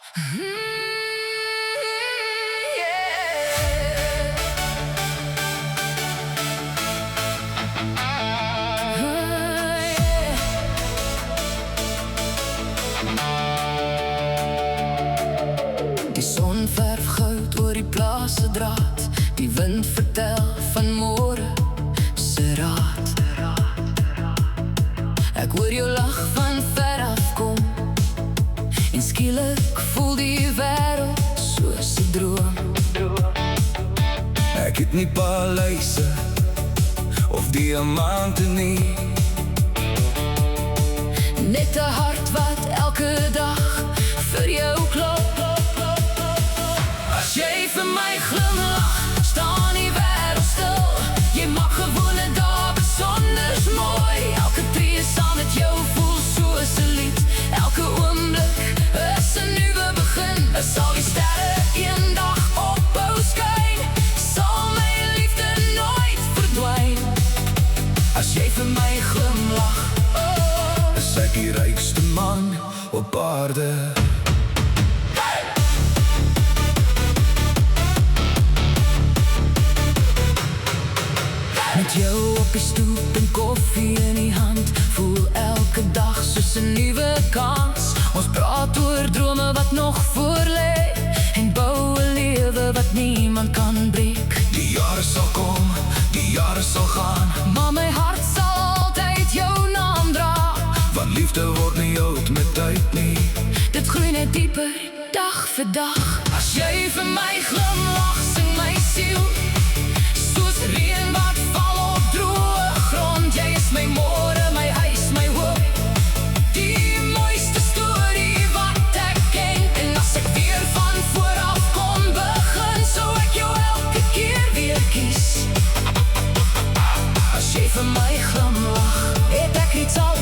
Die son verf goud oor die plase draad, die wind vertel van môre se raad. Ek hoor jou lag van ver af kom, en skielik voel die wêreld soos 'n droom. Ek het nie paleise of diamante nie, net 'n hart wat elke dag vir jou klop. As jy vir my glimlag, staan die wêreld stil. Jy maak gewone dae besonder mooi. Elke tree saam met jou voel soos 'n lied. Elke oomblik is 'n nuwe begin. Sal die sterre eendag ophou skyn, sal my liefde nooit verdwyn. As jy vir my glimlag, is ek die rykste man op aarde. met jou op die stoep en koffie in die hand, voel elke dag soos 'n nuwe kans. Ons praat oor drome wat nog voor lê, en bou 'n lewe wat niemand kan breek. Die jare sal kom, die jare sal gaan, maar my hart sal altyd jou naam dra. want liefde word nie oud met tyd nie. Dit groei net dieper, dag vir dag. As jy vir my glimlag, sing my siel, soos reën wat val op droë grond. Jy is my môre, my huis, my hoop, die mooiste storie wat ek ken. En as ek weer van voor af kon begin, sou ek jou elke keer weer kies. As jy vir my glimlag, het ek iets al